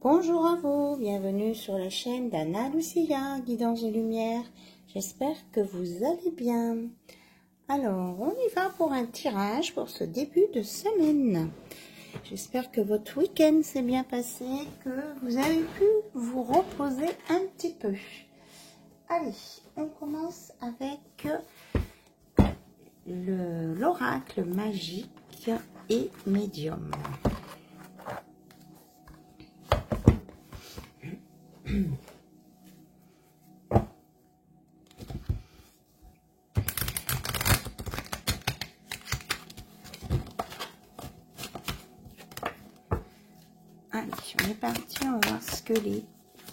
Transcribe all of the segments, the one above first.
Bonjour à vous, bienvenue sur la chaîne d'Anna Lucia, Guidance de Lumière. J'espère que vous allez bien. Alors, on y va pour un tirage pour ce début de semaine. J'espère que votre week-end s'est bien passé, que vous avez pu vous reposer un petit peu. Allez, on commence avec l'oracle magique et médium. Allez, on est parti, on va voir ce que les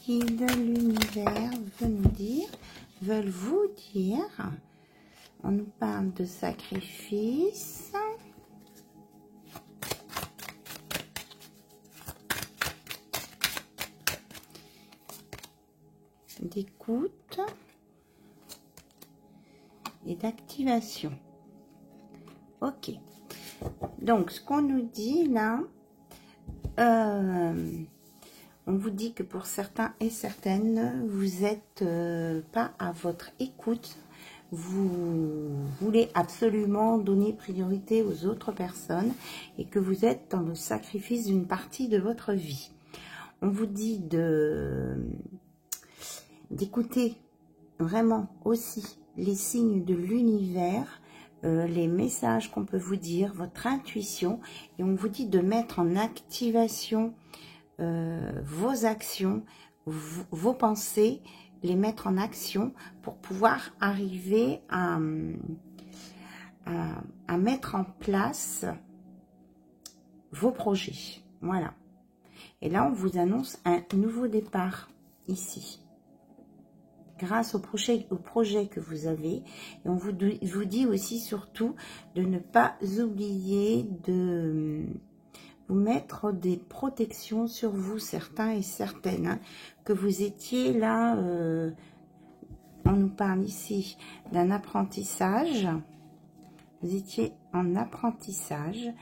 guides de l'univers veulent vous dire. On nous parle de sacrifice, d'écoute et d'activation. Ok. Donc, ce qu'on nous dit là, on vous dit que pour certains et certaines, vous n'êtes pas à votre écoute. Vous voulez absolument donner priorité aux autres personnes et que vous êtes dans le sacrifice d'une partie de votre vie. On vous dit d'écouter vraiment aussi les signes de l'univers, les messages qu'on peut vous dire, votre intuition, et on vous dit de mettre en activation vos actions, vos pensées, les mettre en action pour pouvoir arriver à mettre en place vos projets. Voilà. Et là, on vous annonce un nouveau départ ici, grâce au projet que vous avez. Et on vous dit aussi surtout de ne pas oublier de vous mettre des protections sur vous, certains et certaines, hein, que vous étiez là, on nous parle ici d'un apprentissage, vous étiez en apprentissage,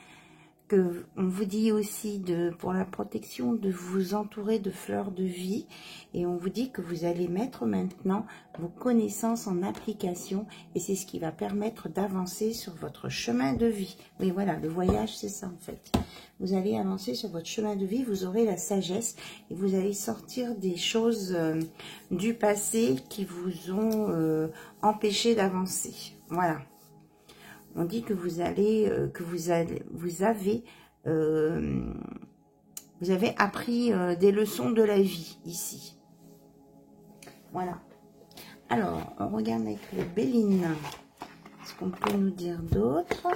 que on vous dit aussi pour la protection de vous entourer de fleurs de vie, et on vous dit que vous allez mettre maintenant vos connaissances en application, et c'est ce qui va permettre d'avancer sur votre chemin de vie. Oui, voilà, le voyage, c'est ça en fait. Vous allez avancer sur votre chemin de vie, vous aurez la sagesse, et vous allez sortir des choses du passé qui vous ont empêché d'avancer. Voilà. On dit que vous avez appris des leçons de la vie ici. Voilà. Alors, on regarde avec le Béline ce qu'on peut nous dire d'autre.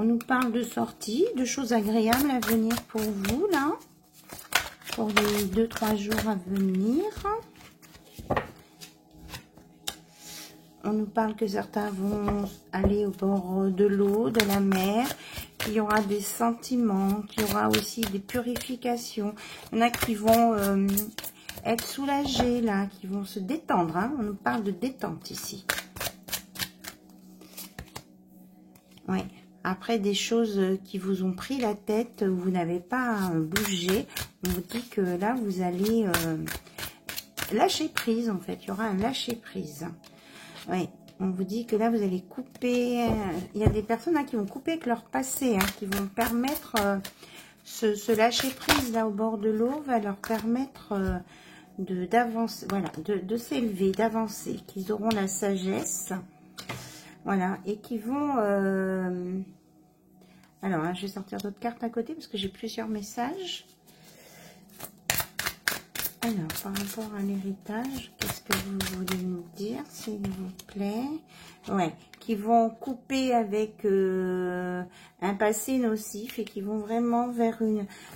On nous parle de sorties, de choses agréables à venir pour vous, là, pour les 2-3 jours à venir. On nous parle que certains vont aller au bord de l'eau, de la mer, qu'il y aura des sentiments, qu'il y aura aussi des purifications. Il y en a qui vont être soulagés, là, qui vont se détendre, hein. On nous parle de détente ici. Oui. Après des choses qui vous ont pris la tête, vous n'avez pas bougé, on vous dit que là, vous allez lâcher prise, en fait. Il y aura un lâcher prise. Oui, on vous dit que là, vous allez couper. Il y a des personnes là, qui vont couper avec leur passé, hein, qui vont permettre ce lâcher prise là au bord de l'eau, va leur permettre d'avancer, voilà, de s'élever, d'avancer, qu'ils auront la sagesse. Voilà, et qui vont... Alors, hein, je vais sortir d'autres cartes à côté parce que j'ai plusieurs messages. Alors, par rapport à l'héritage, qu'est-ce que vous voulez nous dire, s'il vous plaît? Ouais, qui vont couper avec un passé nocif et qui vont vraiment vers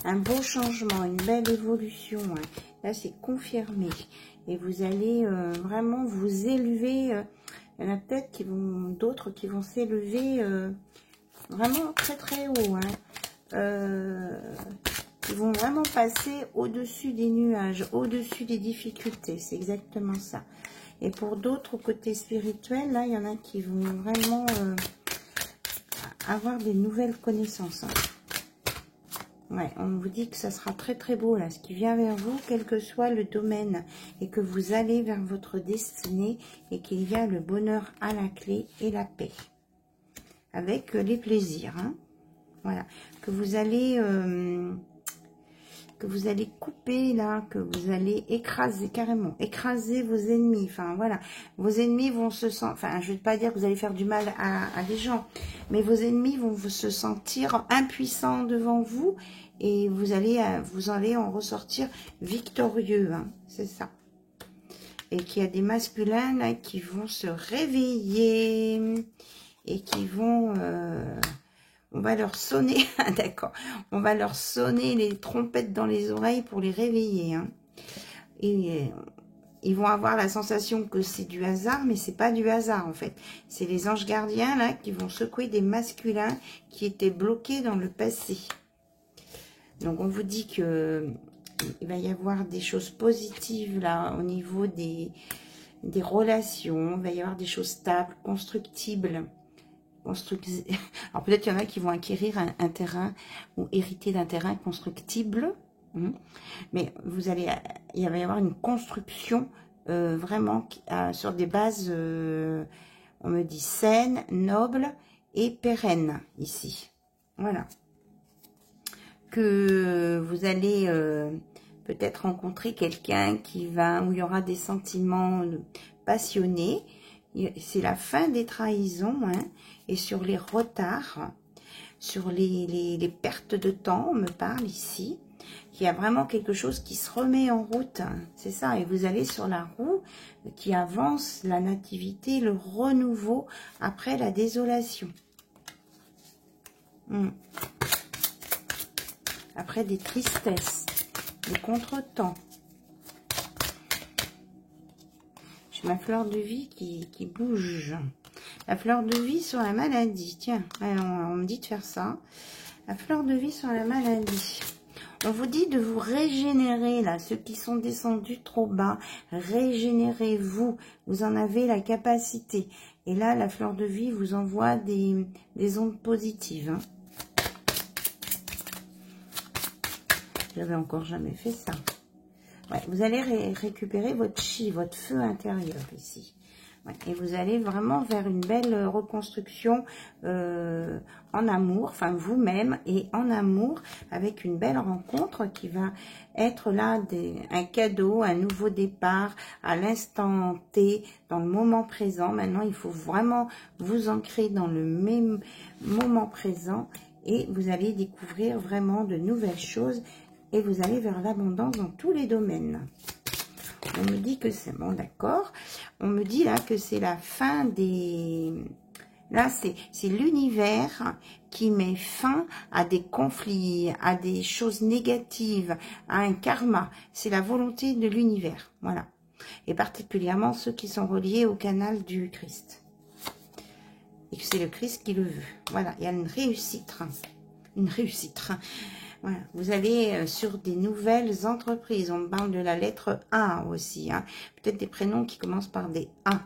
un beau changement, une belle évolution. Hein. Là, c'est confirmé. Et vous allez vraiment vous élever... Il y en a peut-être d'autres qui vont s'élever vraiment très très haut. Hein. Ils vont vraiment passer au-dessus des nuages, au-dessus des difficultés. C'est exactement ça. Et pour d'autres côtés spirituels, là, il y en a qui vont vraiment avoir des nouvelles connaissances. Hein. Ouais, on vous dit que ça sera très très beau là, ce qui vient vers vous, quel que soit le domaine, et que vous allez vers votre destinée, et qu'il y a le bonheur à la clé et la paix, avec les plaisirs. Hein. Voilà, que vous allez couper là, que vous allez écraser carrément, écraser vos ennemis. Enfin voilà, vos ennemis vont se sentir, enfin je ne vais pas dire que vous allez faire du mal à des gens, mais vos ennemis vont se sentir impuissants devant vous et vous allez en ressortir victorieux, hein, c'est ça. Et qu'il y a des masculins là qui vont se réveiller et qui vont... on va leur sonner, d'accord, on va leur sonner les trompettes dans les oreilles pour les réveiller. Hein. Et ils vont avoir la sensation que c'est du hasard, mais c'est pas du hasard en fait. C'est les anges gardiens là qui vont secouer des masculins qui étaient bloqués dans le passé. Donc on vous dit que il va y avoir des choses positives là au niveau des relations. Il va y avoir des choses stables, constructibles. Alors peut-être qu'il y en a qui vont acquérir un terrain ou hériter d'un terrain constructible, mais il va y avoir une construction vraiment sur des bases, on me dit saines, nobles et pérennes ici. Voilà. Que vous allez peut-être rencontrer quelqu'un où il y aura des sentiments passionnés. C'est la fin des trahisons, hein, et sur les retards, sur les pertes de temps, on me parle ici. Il y a vraiment quelque chose qui se remet en route, hein, c'est ça, et vous allez sur la roue qui avance, la nativité, le renouveau après la désolation. Après des tristesses, des contretemps. Ma fleur de vie qui bouge. La fleur de vie sur la maladie. Tiens, on me dit de faire ça. La fleur de vie sur la maladie. On vous dit de vous régénérer, là. Ceux qui sont descendus trop bas, régénérez-vous. Vous en avez la capacité. Et là, la fleur de vie vous envoie des ondes positives. Hein. J'avais encore jamais fait ça. Ouais, vous allez récupérer votre chi, votre feu intérieur ici. Ouais, et vous allez vraiment vers une belle reconstruction en amour, enfin vous-même et en amour, avec une belle rencontre qui va être là un cadeau, un nouveau départ à l'instant T, dans le moment présent. Maintenant, il faut vraiment vous ancrer dans le même moment présent et vous allez découvrir vraiment de nouvelles choses. Et vous allez vers l'abondance dans tous les domaines. On me dit que c'est bon, d'accord. On me dit là que c'est la fin des... Là, c'est l'univers qui met fin à des conflits, à des choses négatives, à un karma. C'est la volonté de l'univers, voilà. Et particulièrement ceux qui sont reliés au canal du Christ. Et que c'est le Christ qui le veut. Voilà, il y a une réussite. Une réussite. Voilà. Vous allez sur des nouvelles entreprises. On me parle de la lettre A aussi. Hein. Peut-être des prénoms qui commencent par des A.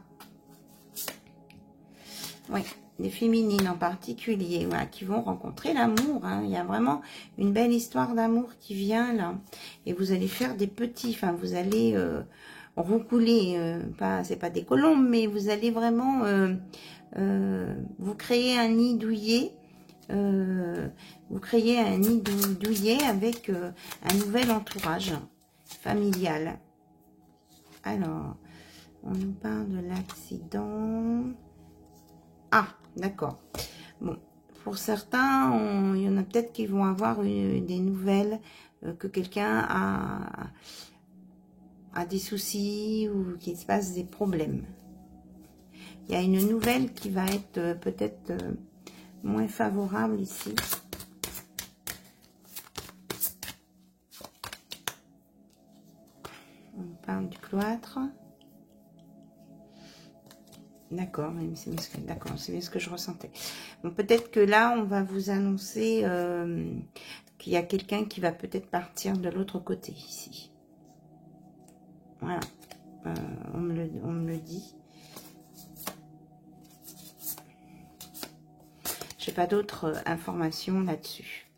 Oui, des féminines en particulier. Voilà, qui vont rencontrer l'amour. Hein. Il y a vraiment une belle histoire d'amour qui vient là. Et vous allez faire des petits. Enfin, vous allez roucouler. C'est pas des colombes, mais vous allez vraiment vous créer un nid douillet. Vous créez un nid douillet avec un nouvel entourage familial. Alors, on nous parle de l'accident. Ah, d'accord. Bon, pour certains, il y en a peut-être qui vont avoir des nouvelles que quelqu'un a des soucis ou qu'il se passe des problèmes. Il y a une nouvelle qui va être peut-être... moins favorable ici. On parle du cloître. D'accord, c'est bien ce que je ressentais. Bon, peut-être que là, on va vous annoncer qu'il y a quelqu'un qui va peut-être partir de l'autre côté ici. Voilà. on me le dit. Je n'ai pas d'autres informations là-dessus.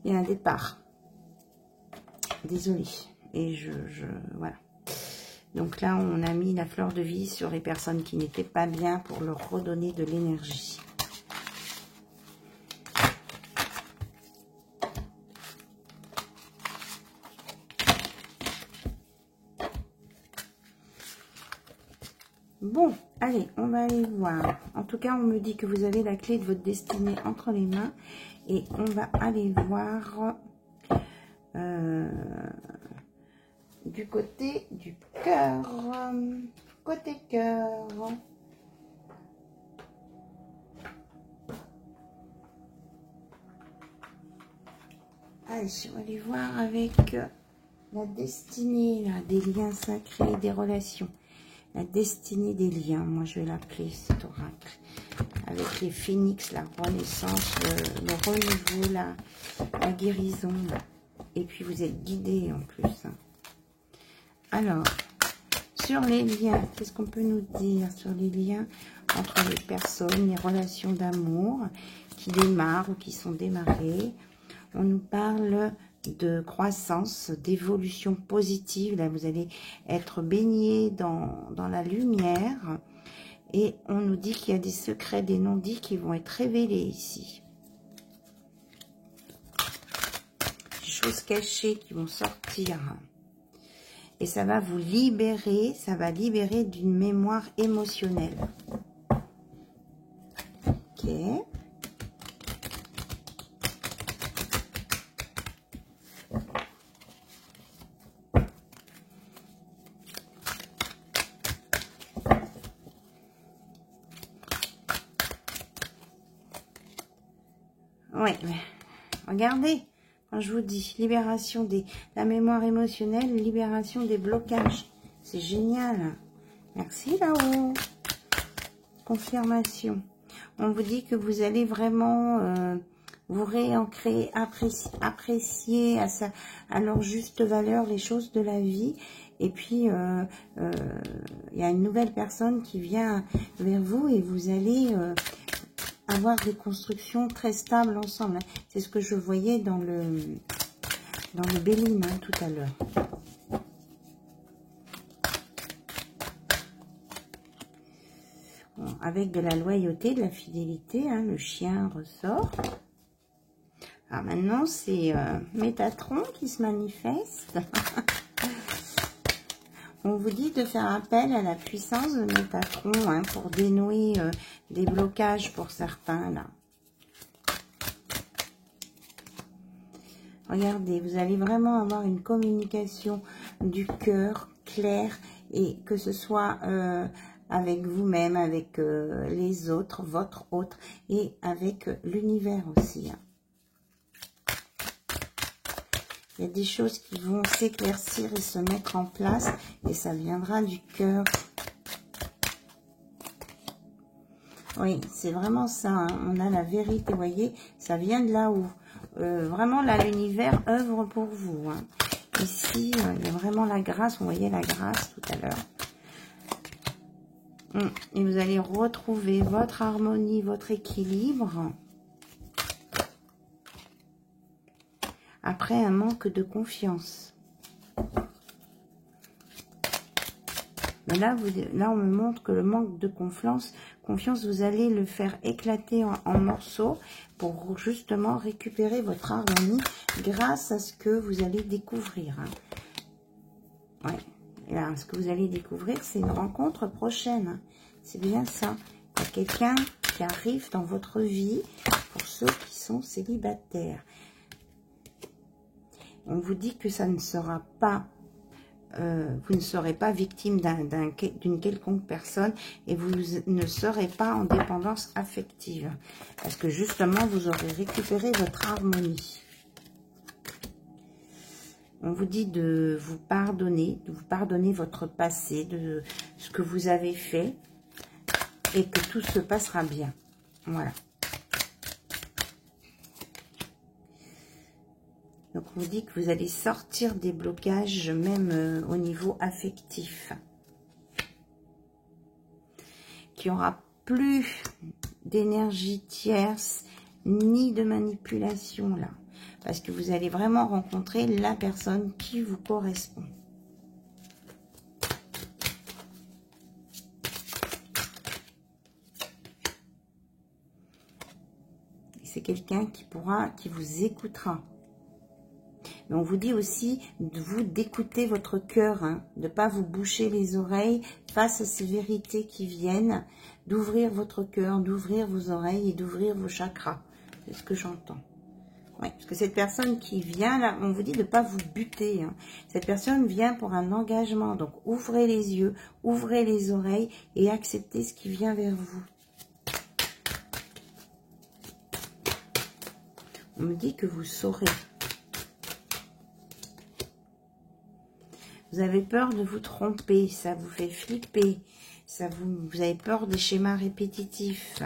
Il y a un départ. Désolée. Et voilà. Donc là, on a mis la fleur de vie sur les personnes qui n'étaient pas bien pour leur redonner de l'énergie. Bon, allez, on va aller voir. En tout cas, on me dit que vous avez la clé de votre destinée entre les mains. Et on va aller voir du côté du cœur. Côté cœur. Allez, on va aller voir avec la destinée, là, des liens sacrés, des relations. La destinée des liens, moi je vais l'appeler cet oracle. Avec les phénix, la renaissance, le renouveau, la guérison. Et puis vous êtes guidés en plus. Alors, sur les liens, qu'est-ce qu'on peut nous dire sur les liens entre les personnes, les relations d'amour qui démarrent ou qui sont démarrées? On nous parle de croissance, d'évolution positive. Là, vous allez être baigné dans la lumière. Et on nous dit qu'il y a des secrets, des non-dits qui vont être révélés ici. Des choses cachées qui vont sortir. Et ça va vous libérer, ça va libérer d'une mémoire émotionnelle. Ok. Oui, regardez, quand je vous dis libération de la mémoire émotionnelle, libération des blocages. C'est génial. Merci là-haut. Confirmation. On vous dit que vous allez vraiment vous réancrer, apprécier à leur juste valeur les choses de la vie. Et puis, il y a une nouvelle personne qui vient vers vous et vous allez avoir des constructions très stables ensemble. C'est ce que je voyais dans le Béline tout à l'heure. Bon, avec de la loyauté, de la fidélité, le chien ressort. Alors maintenant, c'est Métatron qui se manifeste. On vous dit de faire appel à la puissance de Métatron pour dénouer des blocages pour certains là. Regardez, vous allez vraiment avoir une communication du cœur claire et que ce soit avec vous-même, avec les autres, votre autre et avec l'univers aussi. Il y a des choses qui vont s'éclaircir et se mettre en place et ça viendra du cœur. Oui, c'est vraiment ça. On a la vérité, vous voyez, ça vient de là où vraiment là l'univers œuvre pour vous. Ici, il y a vraiment la grâce, on voyait la grâce tout à l'heure. Et vous allez retrouver votre harmonie, votre équilibre. Après un manque de confiance. Mais là, on me montre que le manque de confiance, vous allez le faire éclater en morceaux pour justement récupérer votre harmonie grâce à ce que vous allez découvrir. Ouais. Et là, ce que vous allez découvrir, c'est une rencontre prochaine. C'est bien ça. Il y a quelqu'un qui arrive dans votre vie pour ceux qui sont célibataires. On vous dit que ça ne sera pas, vous ne serez pas victime d'une quelconque personne et vous ne serez pas en dépendance affective. Parce que justement, vous aurez récupéré votre harmonie. On vous dit de vous pardonner votre passé, de ce que vous avez fait et que tout se passera bien. Voilà. On vous dit que vous allez sortir des blocages, même au niveau affectif. Qu'il n'y aura plus d'énergie tierce, ni de manipulation là. Parce que vous allez vraiment rencontrer la personne qui vous correspond. C'est quelqu'un qui vous écoutera. Mais on vous dit aussi d'écouter votre cœur, hein, de ne pas vous boucher les oreilles face à ces vérités qui viennent, d'ouvrir votre cœur, d'ouvrir vos oreilles et d'ouvrir vos chakras. C'est ce que j'entends. Ouais, parce que cette personne qui vient, là, on vous dit de ne pas vous buter. Hein. Cette personne vient pour un engagement. Donc, ouvrez les yeux, ouvrez les oreilles et acceptez ce qui vient vers vous. On me dit que vous saurez. Vous avez peur de vous tromper, ça vous fait flipper, vous avez peur des schémas répétitifs.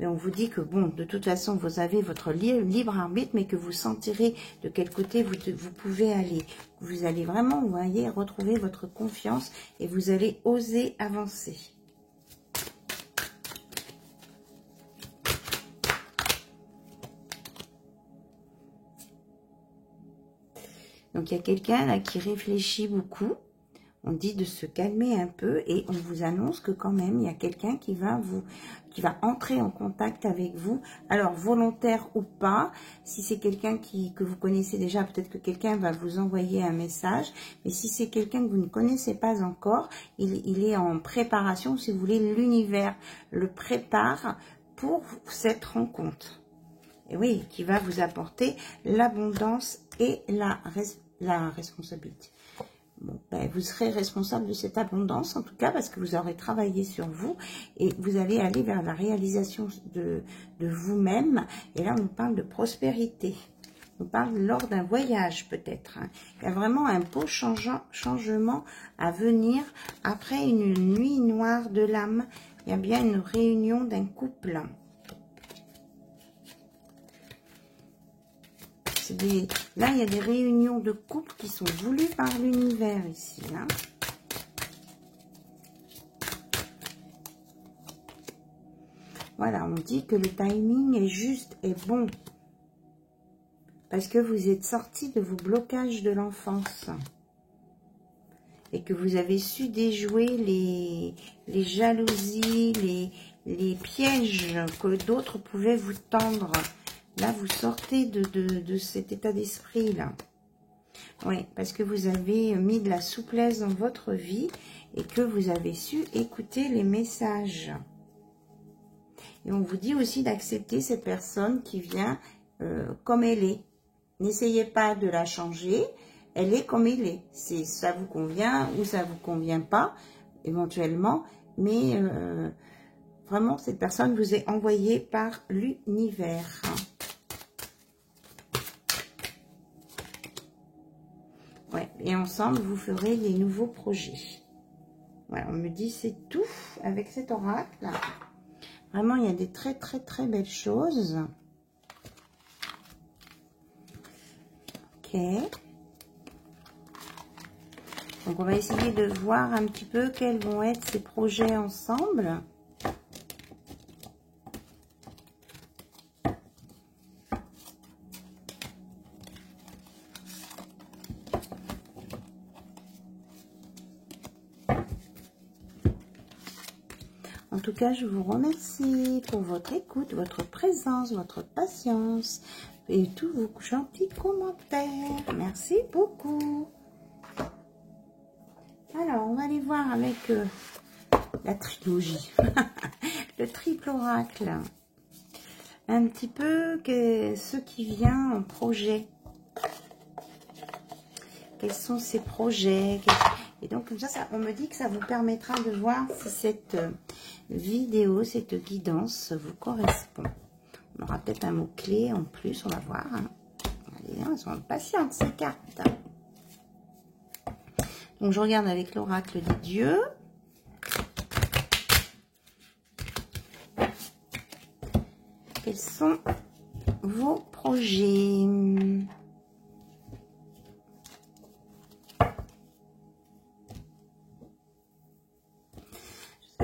Et on vous dit que, bon, de toute façon, vous avez votre libre arbitre, mais que vous sentirez de quel côté vous pouvez aller. Vous allez vraiment, vous voyez, retrouver votre confiance et vous allez oser avancer. Donc, il y a quelqu'un là qui réfléchit beaucoup. On dit de se calmer un peu et on vous annonce que quand même, il y a quelqu'un qui va entrer en contact avec vous. Alors, volontaire ou pas, si c'est quelqu'un que vous connaissez déjà, peut-être que quelqu'un va vous envoyer un message. Mais si c'est quelqu'un que vous ne connaissez pas encore, il est en préparation, si vous voulez, l'univers le prépare pour cette rencontre. Et oui, qui va vous apporter l'abondance et la responsabilité. Bon, ben, vous serez responsable de cette abondance, en tout cas, parce que vous aurez travaillé sur vous et vous allez aller vers la réalisation de vous-même. Et là, on parle de prospérité. On parle lors d'un voyage, peut-être. Hein. Il y a vraiment un beau changement à venir après une nuit noire de l'âme. Il y a bien une réunion d'un couple. Là, il y a des réunions de couple qui sont voulues par l'univers ici. Hein. Voilà, on dit que le timing est juste et bon. Parce que vous êtes sortis de vos blocages de l'enfance. Et que vous avez su déjouer les jalousies, les pièges que d'autres pouvaient vous tendre. Là, vous sortez de cet état d'esprit-là. Oui, parce que vous avez mis de la souplesse dans votre vie et que vous avez su écouter les messages. Et on vous dit aussi d'accepter cette personne qui vient comme elle est. N'essayez pas de la changer, elle est comme elle est. Ça vous convient ou ça vous convient pas, éventuellement, mais vraiment, cette personne vous est envoyée par l'univers. Ouais, et ensemble, vous ferez des nouveaux projets. Voilà, on me dit c'est tout avec cet oracle. Vraiment, il y a des très, très, très belles choses. Ok. Donc, on va essayer de voir un petit peu quels vont être ces projets ensemble. En tout cas, je vous remercie pour votre écoute, votre présence, votre patience et tous vos gentils commentaires. Merci beaucoup. Alors, on va aller voir avec la trilogie, le triple oracle. Un petit peu ce qui vient en projet. Quels sont ces projets? Et donc, comme ça, on me dit que ça vous permettra de voir si cette vidéo, cette guidance vous correspond. On aura peut-être un mot-clé en plus, on va voir. Hein. Allez, elles sont patientes, ces cartes. Donc, je regarde avec l'oracle des dieux. Quels sont vos projets?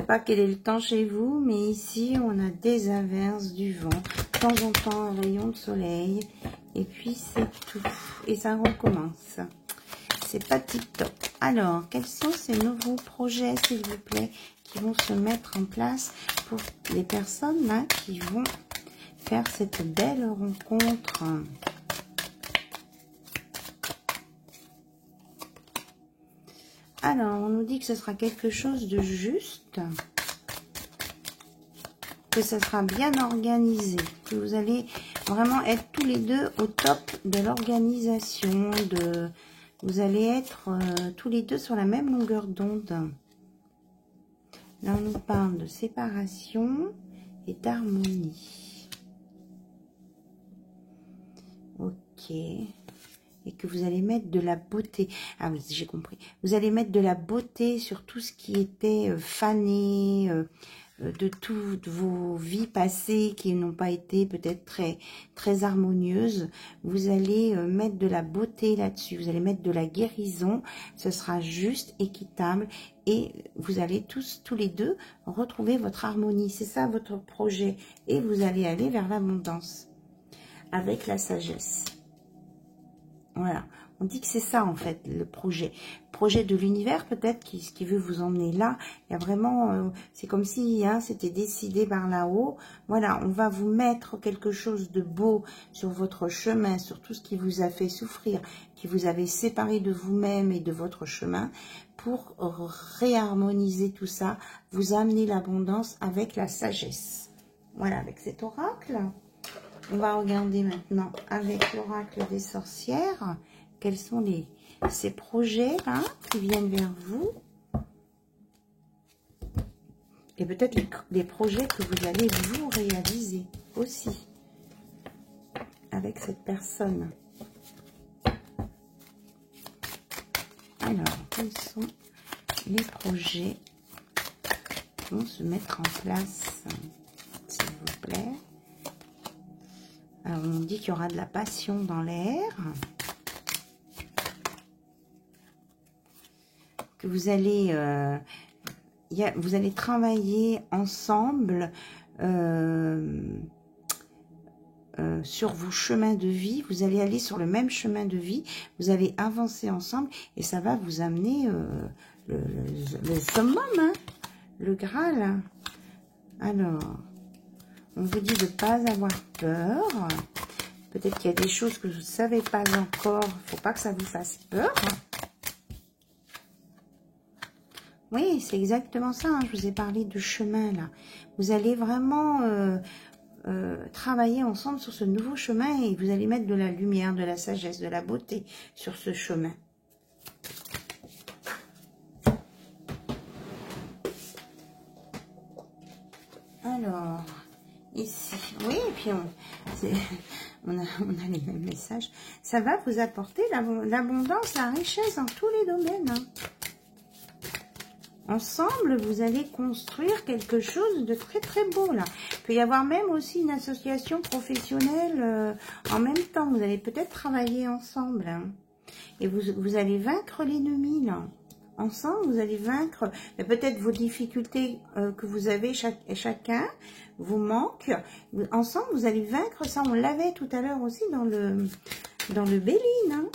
pas quel est le temps chez vous, mais ici, on a des averses, du vent, de temps en temps, un rayon de soleil. Et puis, c'est tout. Et ça recommence. C'est pas tip-top. Alors, quels sont ces nouveaux projets, s'il vous plaît, qui vont se mettre en place pour les personnes là qui vont faire cette belle rencontre? Alors, on nous dit que ce sera quelque chose de juste, que ce sera bien organisé, que vous allez vraiment être tous les deux au top de l'organisation, vous allez être tous les deux sur la même longueur d'onde. Là, on nous parle de séparation et d'harmonie. Ok. Et que vous allez mettre de la beauté. Ah oui, j'ai compris. Vous allez mettre de la beauté sur tout ce qui était fané, de toutes vos vies passées qui n'ont pas été peut-être très harmonieuses. Vous allez mettre de la beauté là-dessus. Vous allez mettre de la guérison. Ce sera juste, équitable. Et vous allez tous les deux retrouver votre harmonie. C'est ça votre projet. Et vous allez aller vers l'abondance avec la sagesse. Voilà, on dit que c'est ça en fait le projet de l'univers peut-être qui veut vous emmener là. Il y a vraiment, c'est comme si c'était décidé par là-haut. Voilà, on va vous mettre quelque chose de beau sur votre chemin, sur tout ce qui vous a fait souffrir, qui vous avait séparé de vous-même et de votre chemin, pour réharmoniser tout ça, vous amener l'abondance avec la sagesse. Voilà, avec cet oracle. On va regarder maintenant avec l'oracle des sorcières quels sont ces projets là qui viennent vers vous et peut-être les projets que vous allez vous réaliser aussi avec cette personne. Alors, quels sont les projets qui vont se mettre en place, s'il vous plaît? Alors, on dit qu'il y aura de la passion dans l'air. Que vous allez travailler ensemble sur vos chemins de vie. Vous allez aller sur le même chemin de vie. Vous allez avancer ensemble et ça va vous amener le summum, hein, le Graal. Alors... on vous dit de ne pas avoir peur. Peut-être qu'il y a des choses que vous ne savez pas encore. Il ne faut pas que ça vous fasse peur. Oui, c'est exactement ça. Hein. Je vous ai parlé de chemin là. Vous allez vraiment travailler ensemble sur ce nouveau chemin et vous allez mettre de la lumière, de la sagesse, de la beauté sur ce chemin. Alors... ici, oui, et puis on a les mêmes messages. Ça va vous apporter l'abondance, la richesse dans tous les domaines. Hein. Ensemble, vous allez construire quelque chose de très beau là. Il peut y avoir même aussi une association professionnelle en même temps. Vous allez peut-être travailler ensemble. Hein. Et vous allez vaincre l'ennemi là. Ensemble, vous allez vaincre peut-être vos difficultés que vous avez chacun, vous manque. Ensemble, vous allez vaincre ça. On l'avait tout à l'heure aussi dans le Béline. Hein.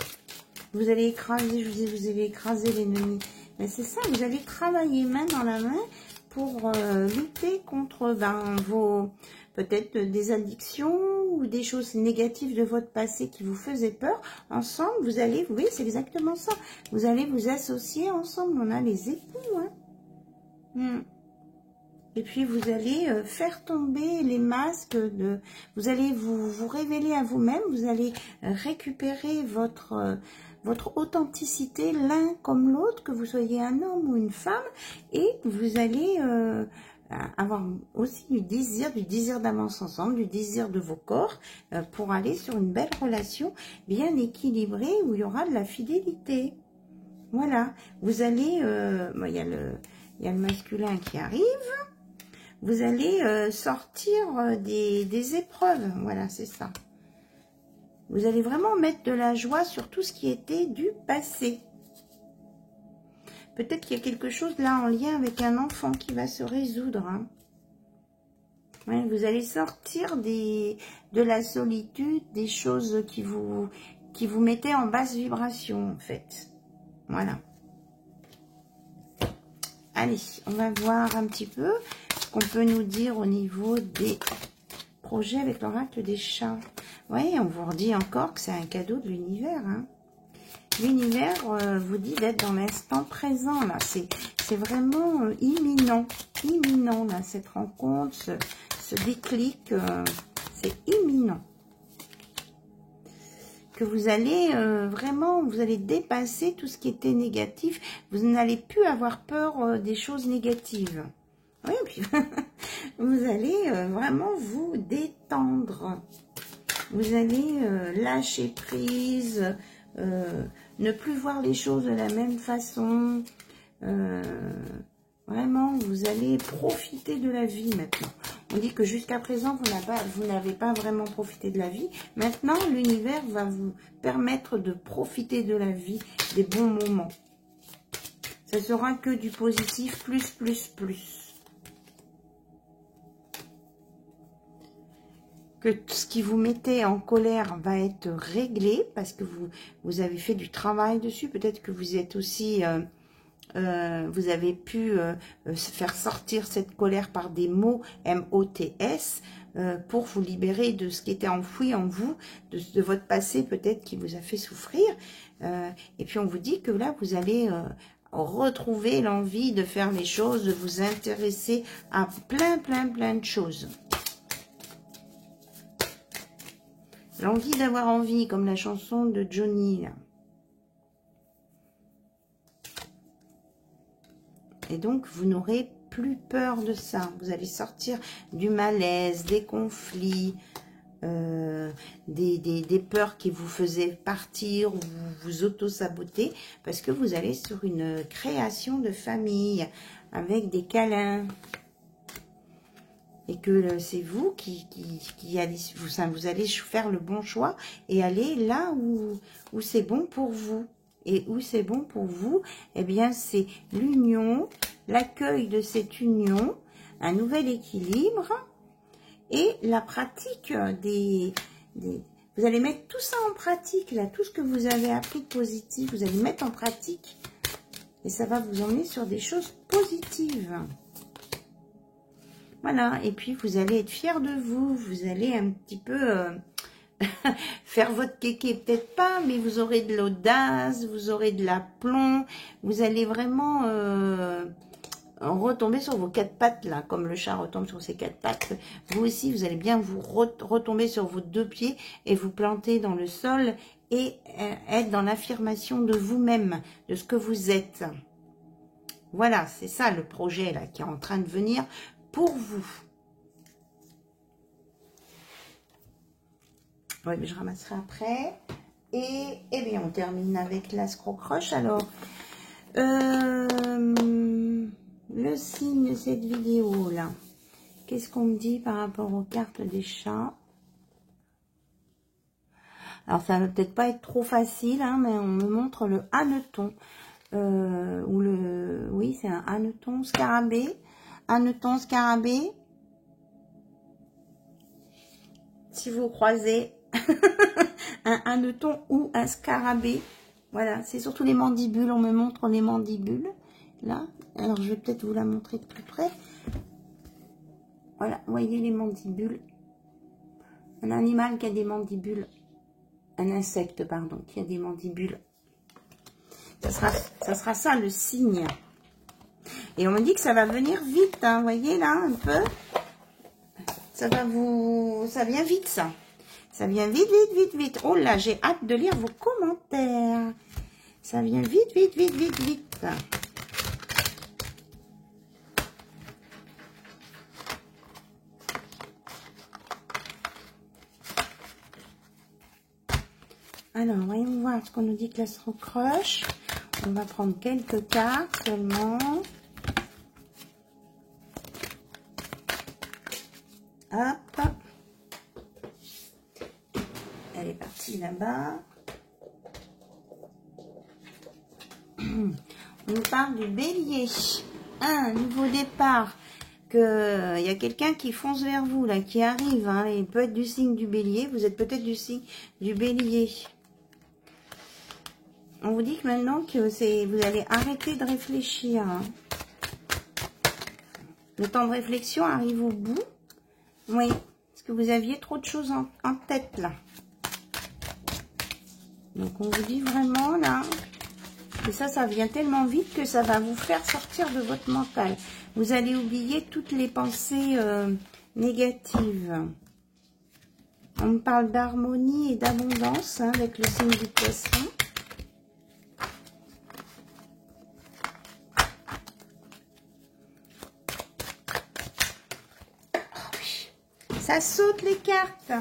Vous allez écraser, vous allez écraser l'ennemi. Mais c'est ça, vous allez travailler main dans la main pour lutter contre peut-être des addictions ou des choses négatives de votre passé qui vous faisaient peur. Ensemble, vous allez, oui, c'est exactement ça. Vous allez vous associer ensemble. On a les époux. Hein. Et puis, vous allez faire tomber les masques. Vous allez vous révéler à vous-même. Vous allez récupérer votre authenticité l'un comme l'autre, que vous soyez un homme ou une femme. Et vous allez... avoir aussi du désir d'avance ensemble, du désir de vos corps pour aller sur une belle relation bien équilibrée où il y aura de la fidélité. Voilà, vous allez, il y a le masculin qui arrive, vous allez sortir des épreuves, voilà, c'est ça. Vous allez vraiment mettre de la joie sur tout ce qui était du passé. Peut-être qu'il y a quelque chose là en lien avec un enfant qui va se résoudre. Hein. Ouais, vous allez sortir de la solitude, des choses qui vous mettaient en basse vibration en fait. Voilà. Allez, on va voir un petit peu ce qu'on peut nous dire au niveau des projets avec l'oracle des chats. Oui, on vous redit encore que c'est un cadeau de l'univers. Hein. L'univers vous dit d'être dans l'instant présent. Là, c'est vraiment imminent. Imminent, là, cette rencontre, ce déclic, c'est imminent. Que vous allez vraiment, vous allez dépasser tout ce qui était négatif. Vous n'allez plus avoir peur des choses négatives. Oui, puis vous allez vraiment vous détendre. Vous allez lâcher prise, ne plus voir les choses de la même façon. Vraiment, vous allez profiter de la vie maintenant. On dit que jusqu'à présent, vous n'avez pas vraiment profité de la vie. Maintenant, l'univers va vous permettre de profiter de la vie, des bons moments. Ça sera que du positif, plus, plus, plus. Que ce qui vous mettait en colère va être réglé parce que vous avez fait du travail dessus. Peut-être que vous êtes aussi... vous avez pu faire sortir cette colère par des mots M-O-T-S pour vous libérer de ce qui était enfoui en vous, de votre passé peut-être qui vous a fait souffrir. Et puis on vous dit que là, vous allez retrouver l'envie de faire les choses, de vous intéresser à plein de choses. L'envie d'avoir envie, comme la chanson de Johnny, là. Et donc, vous n'aurez plus peur de ça. Vous allez sortir du malaise, des conflits, des peurs qui vous faisaient partir ou vous auto-saboter. Parce que vous allez sur une création de famille avec des câlins. Et que c'est vous qui allez, vous allez faire le bon choix et aller là où c'est bon pour vous. Et où c'est bon pour vous, eh bien, c'est l'union, l'accueil de cette union, un nouvel équilibre et la pratique vous allez mettre tout ça en pratique, là, tout ce que vous avez appris de positif, vous allez mettre en pratique et ça va vous emmener sur des choses positives. Voilà, et puis vous allez être fiers de vous, vous allez un petit peu... faire votre kéké, peut-être pas, mais vous aurez de l'audace, vous aurez de l'aplomb, vous allez vraiment retomber sur vos quatre pattes, là, comme le chat retombe sur ses quatre pattes. Vous aussi, vous allez bien vous retomber sur vos deux pieds et vous planter dans le sol et être dans l'affirmation de vous-même, de ce que vous êtes. Voilà, c'est ça le projet, là, qui est en train de venir pour vous. Oui, mais je ramasserai après. Et bien, on termine avec l'Ascrocroche. Alors, le signe de cette vidéo-là, qu'est-ce qu'on me dit par rapport aux cartes des chats? Alors, ça va peut-être pas être trop facile, hein, mais on me montre le hanneton. Oui, c'est un hanneton scarabée. Hanneton scarabée. Si vous croisez... un hanneton ou un scarabée. Voilà, c'est surtout les mandibules. On me montre les mandibules. Là, alors je vais peut-être vous la montrer de plus près. Voilà, voyez les mandibules. Un animal qui a des mandibules. Un insecte, pardon, qui a des mandibules. Ça sera ça le signe. Et on me dit que ça va venir vite, hein, voyez là, un peu. Ça vient vite, ça. Ça vient vite, vite, vite, vite. Oh là, j'ai hâte de lire vos commentaires. Ça vient vite, vite, vite, vite, vite. Alors, voyons voir ce qu'on nous dit que l'Ascrocroche. On va prendre quelques cartes seulement. Hop. Elle est partie là-bas. On nous parle du bélier. Un nouveau départ. Il y a quelqu'un qui fonce vers vous, là, qui arrive. Hein, il peut être du signe du bélier. Vous êtes peut-être du signe du bélier. On vous dit que maintenant que vous allez arrêter de réfléchir. Hein. Le temps de réflexion arrive au bout. Oui, parce que vous aviez trop de choses en tête, là. Donc, on vous dit vraiment, là, et ça vient tellement vite que ça va vous faire sortir de votre mental. Vous allez oublier toutes les pensées négatives. On me parle d'harmonie et d'abondance hein, avec le signe du poisson. Ça saute les cartes.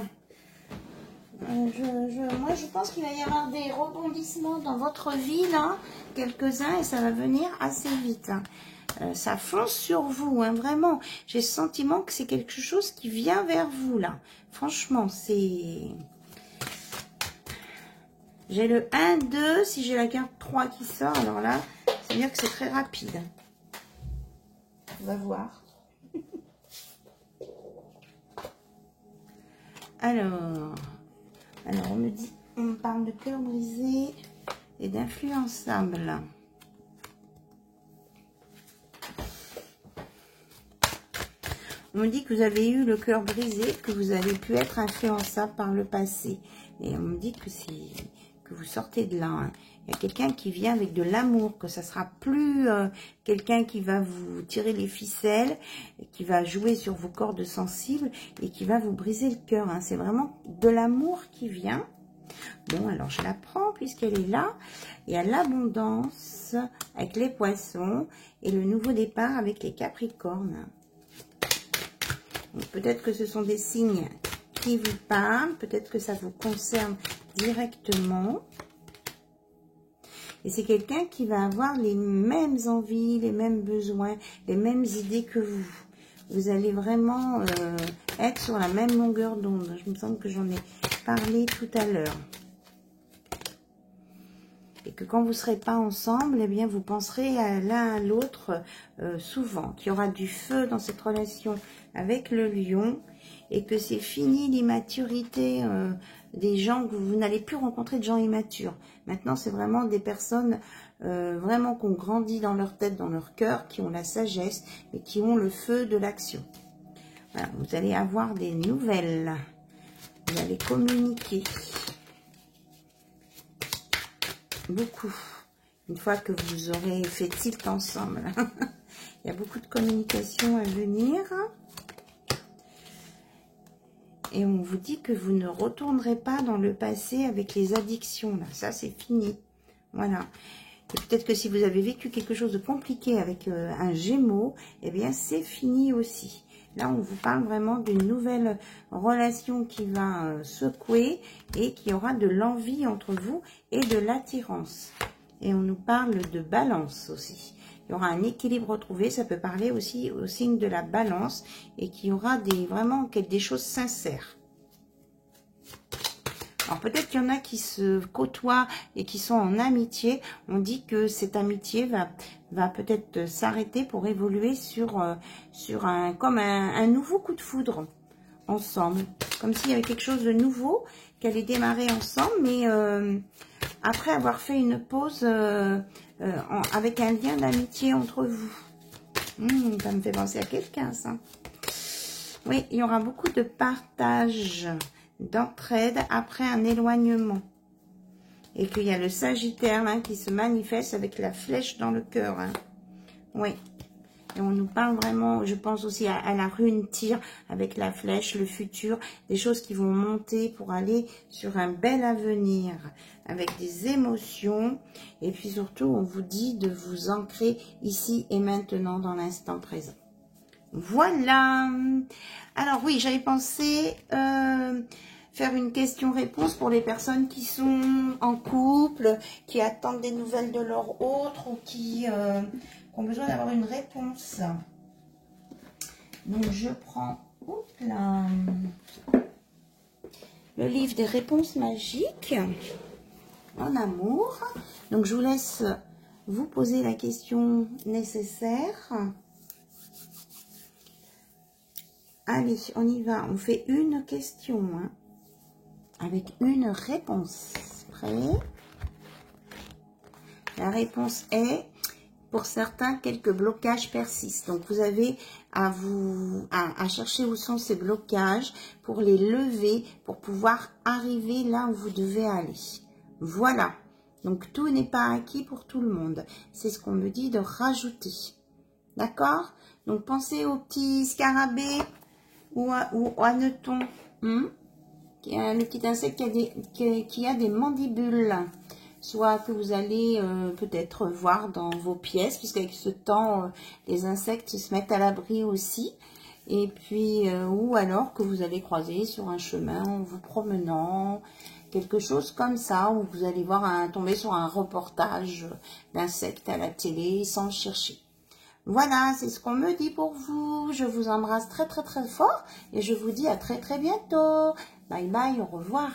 Moi, je pense qu'il va y avoir des rebondissements dans votre vie, là, quelques-uns, et ça va venir assez vite. Hein. Ça fonce sur vous, hein, vraiment. J'ai le sentiment que c'est quelque chose qui vient vers vous, là. Franchement, c'est... J'ai le 1, 2, si j'ai la carte 3 qui sort, alors là, c'est dire que c'est très rapide. On va voir. Alors, on me parle de cœur brisé et d'influençable. On me dit que vous avez eu le cœur brisé, que vous avez pu être influençable par le passé. Et on me dit que vous sortez de là. Hein. Il y a quelqu'un qui vient avec de l'amour, que ça sera plus quelqu'un qui va vous tirer les ficelles, qui va jouer sur vos cordes sensibles et qui va vous briser le cœur. Hein. C'est vraiment de l'amour qui vient. Bon, alors je la prends puisqu'elle est là. Il y a l'abondance avec les poissons et le nouveau départ avec les capricornes. Peut-être que ce sont des signes qui vous parlent, peut-être que ça vous concerne directement. Et c'est quelqu'un qui va avoir les mêmes envies, les mêmes besoins, les mêmes idées que vous. Vous allez vraiment être sur la même longueur d'onde. Je me semble que j'en ai parlé tout à l'heure. Et que quand vous ne serez pas ensemble, eh bien, vous penserez à l'un à l'autre souvent. Qu'il y aura du feu dans cette relation avec le lion. Et que c'est fini l'immaturité des gens, que vous n'allez plus rencontrer de gens immatures. Maintenant, c'est vraiment des personnes vraiment qui ont grandi dans leur tête, dans leur cœur, qui ont la sagesse et qui ont le feu de l'action. Voilà, vous allez avoir des nouvelles. Vous allez communiquer. Beaucoup. Une fois que vous aurez fait tilt ensemble. Il y a beaucoup de communication à venir. Et on vous dit que vous ne retournerez pas dans le passé avec les addictions. Là. Ça, c'est fini. Voilà. Et peut-être que si vous avez vécu quelque chose de compliqué avec un Gémeaux, eh bien, c'est fini aussi. Là, on vous parle vraiment d'une nouvelle relation qui va secouer et qui aura de l'envie entre vous et de l'attirance. Et on nous parle de balance aussi. Il y aura un équilibre retrouvé, ça peut parler aussi au signe de la balance et qu'il y aura vraiment des choses sincères. Alors peut-être qu'il y en a qui se côtoient et qui sont en amitié. On dit que cette amitié va peut-être s'arrêter pour évoluer sur un nouveau coup de foudre ensemble. Comme s'il y avait quelque chose de nouveau qui allait démarrer ensemble, mais après avoir fait une pause avec un lien d'amitié entre vous. Ça me fait penser à quelqu'un, ça. Oui, il y aura beaucoup de partage, d'entraide après un éloignement. Et qu'il y a le Sagittaire hein, qui se manifeste avec la flèche dans le cœur. Hein. Oui. Et on nous parle vraiment, je pense aussi à la rune tir avec la flèche, le futur, des choses qui vont monter pour aller sur un bel avenir, avec des émotions. Et puis surtout, on vous dit de vous ancrer ici et maintenant dans l'instant présent. Voilà. Alors oui, j'avais pensé faire une question-réponse pour les personnes qui sont en couple, qui attendent des nouvelles de leur autre ou qui ont besoin d'avoir une réponse. Donc je prends le livre des réponses magiques en amour. Donc je vous laisse vous posez la question nécessaire. Allez, on y va. On fait une question, hein, avec une réponse. Prêt? La réponse est, pour certains, quelques blocages persistent. Donc, vous avez à chercher où sont ces blocages pour les lever, pour pouvoir arriver là où vous devez aller. Voilà. Donc, tout n'est pas acquis pour tout le monde. C'est ce qu'on me dit de rajouter. D'accord? Donc, pensez aux petits scarabées ou hannetons. Le petit insecte qui a des mandibules. Soit que vous allez peut-être voir dans vos pièces, puisqu'avec ce temps, les insectes se mettent à l'abri aussi. Et puis, ou alors que vous allez croiser sur un chemin en vous promenant, quelque chose comme ça, où vous allez voir tomber sur un reportage d'insectes à la télé sans le chercher. Voilà, c'est ce qu'on me dit pour vous. Je vous embrasse très très très fort et je vous dis à très très bientôt. Bye bye, au revoir.